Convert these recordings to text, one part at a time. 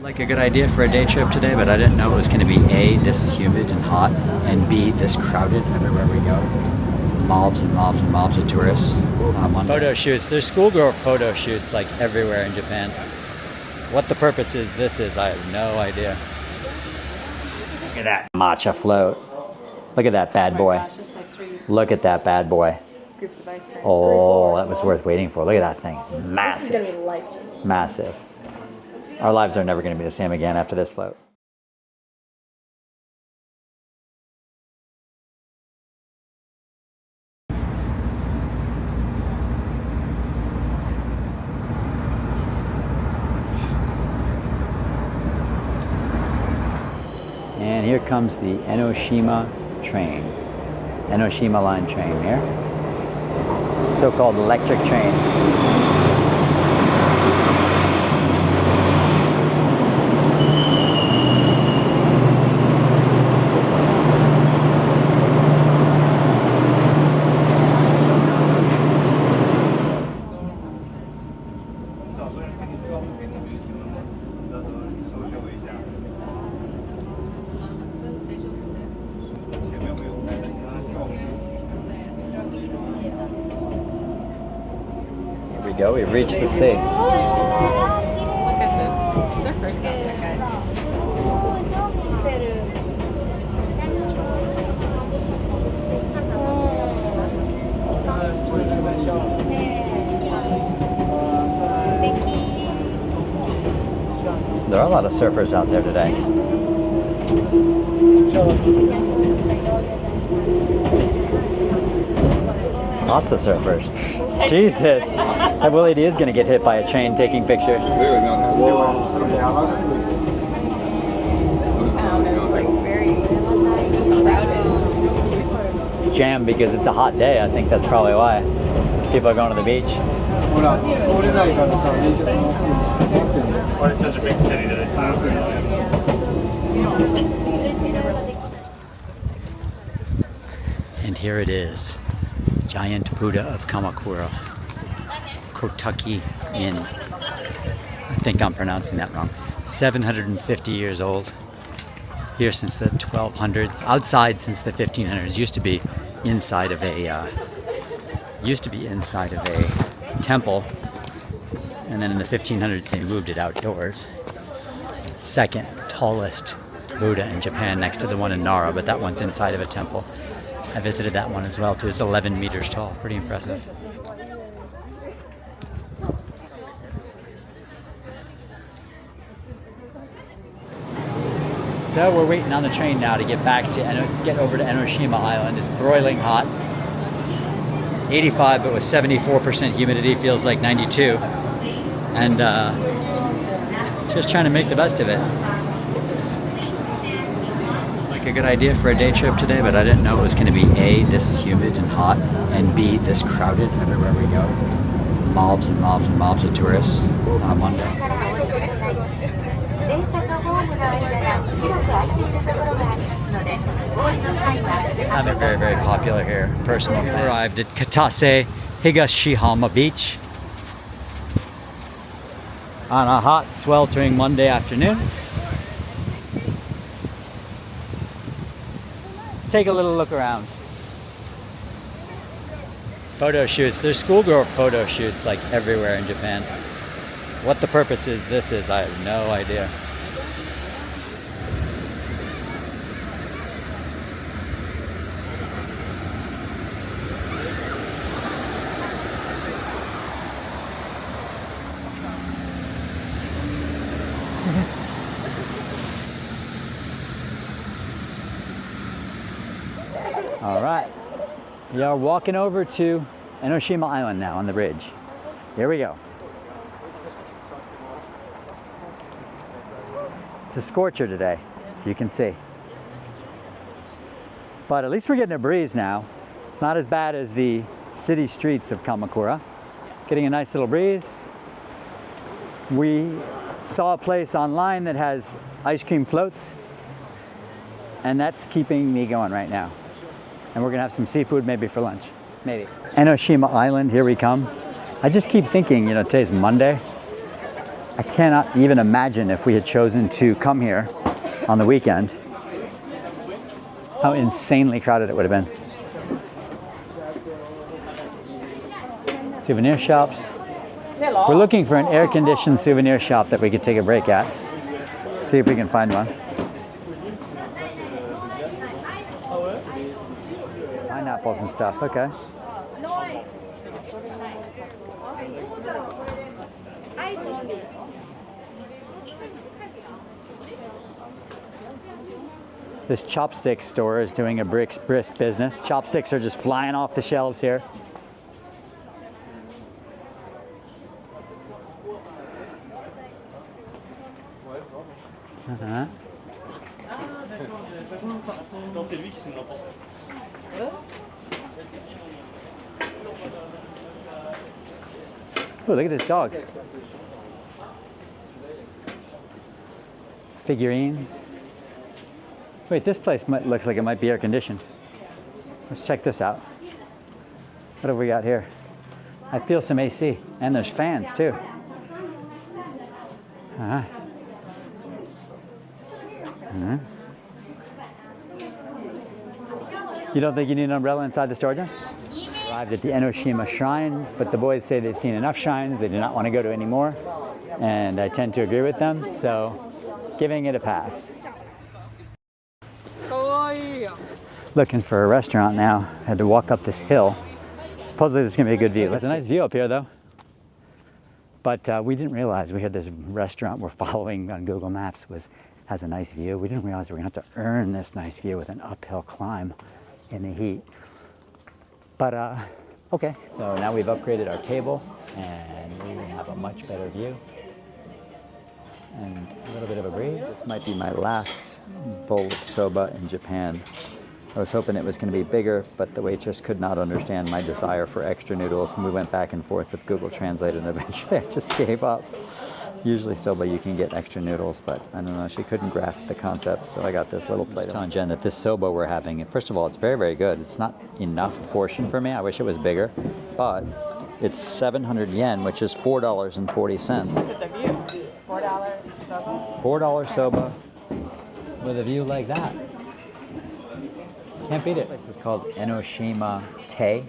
Like a good idea for a day trip today, but I didn't know it was going to be A, this humid and hot, and B, this crowded everywhere we go. Mobs and mobs and mobs of tourists. Photo shoots. There's schoolgirl photo shoots like everywhere in Japan. What the purpose is this is, I have no idea. Look at that matcha float. Look at that bad boy. Look at that bad boy. Oh, that was worth waiting for. Look at that thing. Massive. This is gonna be life-changing. Massive. Our lives are never going to be the same again after this float. And here comes the Enoshima train. Enoshima line train here. So-called electric train. Go, we've reached the sea. Look at the surfers out there, guys. There are a lot of surfers out there today. Lots of surfers. Jesus. That Willie D is going to get hit by a train taking pictures. This town is like very crowded. It's jammed because it's a hot day. I think that's probably why. People are going to the beach. But it's such a big city that it's not really. And here it is. Giant Buddha of Kamakura. Kotoku-in. I think I'm pronouncing that wrong. 750 years old. Here since the 1200s. Outside since the 1500s. Used to be inside of a temple. And then in the 1500s they moved it outdoors. Second tallest Buddha in Japan, next to the one in Nara, but that one's inside of a temple. I visited that one as well too. It's 11 meters tall. Pretty impressive. So we're waiting on the train now to get back to get over to Enoshima Island. It's broiling hot. 85, but with 74% humidity, feels like 92. And just trying to make the best of it. Like a good idea for a day trip today, but I didn't know it was going to be A, this humid and hot, and B, this crowded everywhere we go. Mobs and mobs and mobs of tourists on a Monday. And they're very, very popular here. Personally, arrived at Katase Higashihama Beach on a hot, sweltering Monday afternoon. Let's take a little look around. Photo shoots. There's schoolgirl photo shoots like everywhere in Japan. What the purpose is this is, I have no idea. All right, we are walking over to Enoshima Island now on the bridge. Here we go. It's a scorcher today, as you can see. But at least we're getting a breeze now. It's not as bad as the city streets of Kamakura. Getting a nice little breeze. We saw a place online that has ice cream floats, and that's keeping me going right now. And we're gonna have some seafood maybe for lunch, maybe. Enoshima Island, here we come. I just keep thinking, you know, today's Monday. I cannot even imagine if we had chosen to come here on the weekend, how insanely crowded it would have been. Souvenir shops. We're looking for an air-conditioned souvenir shop that we could take a break at. See if we can find one. Pineapples and stuff, okay. This chopstick store is doing a brisk business. Chopsticks are just flying off the shelves here. Non, c'est lui qui se met n'importe quoi. Oh, look at this dog. Figurines. Wait, this place looks like it might be air conditioned. Let's check this out. What have we got here? I feel some AC, and there's fans too. You don't think you need an umbrella inside the store, John? Arrived at the Enoshima Shrine, but the boys say they've seen enough shrines, they do not want to go to any more, and I tend to agree with them, so giving it a pass. Looking for a restaurant now. I had to walk up this hill. Supposedly there's going to be a good view. It's a nice view up here though. But we didn't realize we had this restaurant we're following on Google Maps has a nice view. We didn't realize we were going to have to earn this nice view with an uphill climb in the heat. But okay, so now we've upgraded our table and we have a much better view. And a little bit of a breeze. This might be my last bowl of soba in Japan. I was hoping it was going to be bigger, but the waitress could not understand my desire for extra noodles, and we went back and forth with Google Translate, and eventually I just gave up. Usually soba you can get extra noodles, but I don't know, she couldn't grasp the concept, so I got this little plate. I was telling Jen that this soba we're having, first of all, it's very, very good. It's not enough portion for me. I wish it was bigger, but it's 700 yen, which is $4.40. Look at the view. $4 soba. $4 soba with a view like that. Can't beat it. This place is called Enoshima Tei.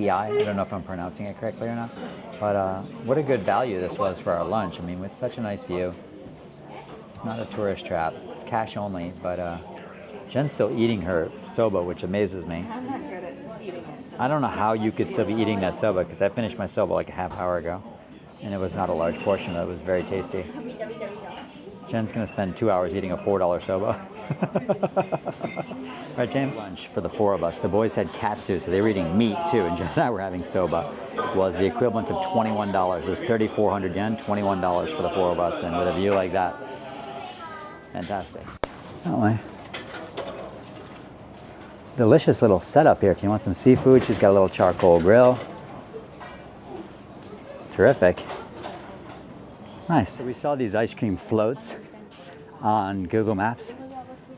I don't know if I'm pronouncing it correctly or not. But what a good value this was for our lunch. I mean, with such a nice view. Not a tourist trap. Cash only. But Jen's still eating her soba, which amazes me. I'm not good at eating. I don't know how you could still be eating that soba, because I finished my soba like a half hour ago. And it was not a large portion, but it was very tasty. Jen's going to spend 2 hours eating a $4 soba. Right, James? Lunch for the four of us. The boys had katsu, so they were eating meat too, and Jen and I were having soba. It was the equivalent of $21. It was 3,400 yen, $21 for the four of us, and with a view like that, fantastic. That way. It's a delicious little setup here. If you want some seafood, she's got a little charcoal grill. Terrific. Nice. So we saw these ice cream floats on Google Maps,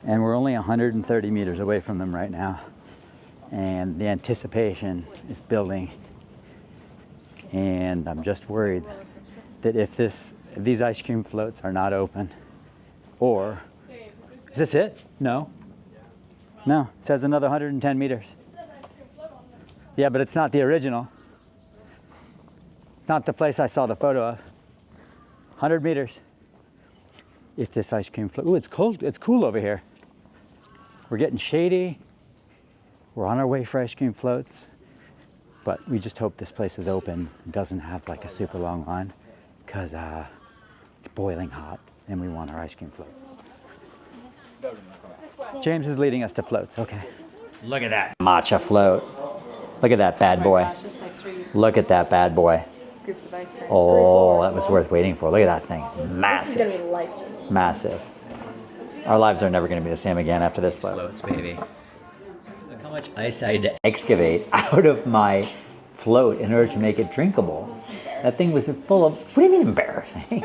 and we're only 130 meters away from them right now. And the anticipation is building. And I'm just worried that if these ice cream floats are not open, or, is this it? No. No, it says another 110 meters. Yeah, but it's not the original. It's not the place I saw the photo of. 100 meters. If this ice cream float, ooh, it's cold, it's cool over here. We're getting shady. We're on our way for ice cream floats, but we just hope this place is open and doesn't have like a super long line, because it's boiling hot and we want our ice cream float. James is leading us to floats, okay. Look at that matcha float. Look at that bad boy. Gosh, it's like 3 Look at that bad boy. scoops of ice cream. Oh, that was worth waiting for. Look at that thing. This is Massive. gonna be life-changing. Massive. Our lives are never going to be the same again after this float. Floats, baby. Look how much ice I had to excavate out of my float in order to make it drinkable. That thing was full of, what do you mean embarrassing?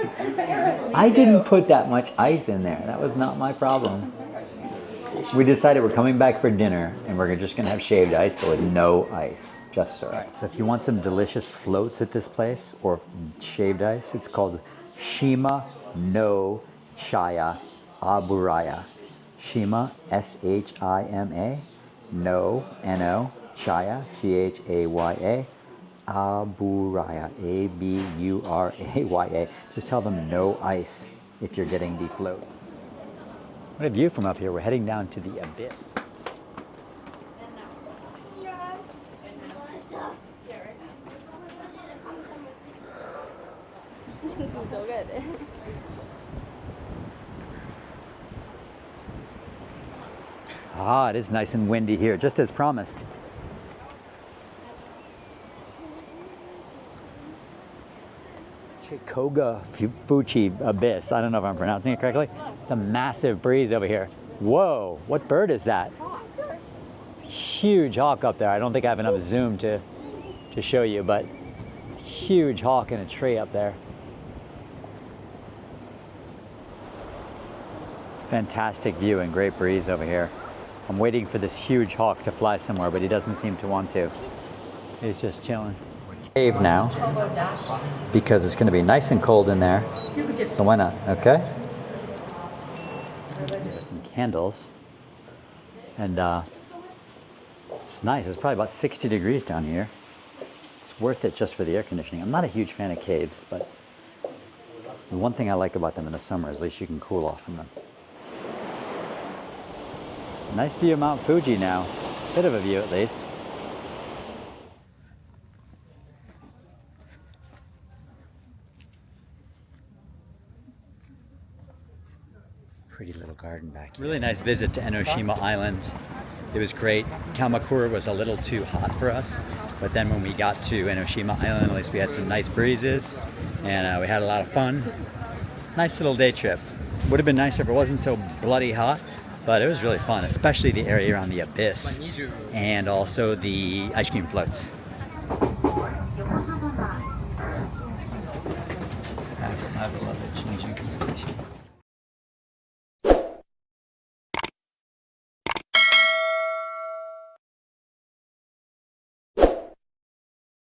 I didn't put that much ice in there. That was not my problem. We decided we're coming back for dinner and we're just going to have shaved ice, but with no ice. Just so. Right. So if you want some delicious floats at this place, or shaved ice, it's called Shima no Chaya Aburaya. Shima, S-H-I-M-A, no, N-O, Chaya, C-H-A-Y-A, Aburaya, A-B-U-R-A-Y-A. Just tell them no ice if you're getting the float. What a view from up here. We're heading down to the abyss. Ah, it is nice and windy here, just as promised. Chigogafuchi Abyss. I don't know if I'm pronouncing it correctly. It's a massive breeze over here. Whoa, what bird is that? Huge hawk up there. I don't think I have enough zoom to show you, but huge hawk in a tree up there. It's a fantastic view and great breeze over here. I'm waiting for this huge hawk to fly somewhere, but he doesn't seem to want to. He's just chilling. Cave now, because it's going to be nice and cold in there. So why not? Okay. There's some candles, and it's nice. It's probably about 60 degrees down here. It's worth it just for the air conditioning. I'm not a huge fan of caves, but the one thing I like about them in the summer is at least you can cool off from them. Nice view of Mount Fuji now. Bit of a view at least. Pretty little garden back here. Really nice visit to Enoshima Island. It was great. Kamakura was a little too hot for us, but then when we got to Enoshima Island, at least we had some nice breezes, and we had a lot of fun. Nice little day trip. Would have been nicer if it wasn't so bloody hot, but it was really fun, especially the area around the abyss and also the ice cream floats. I love it, changing.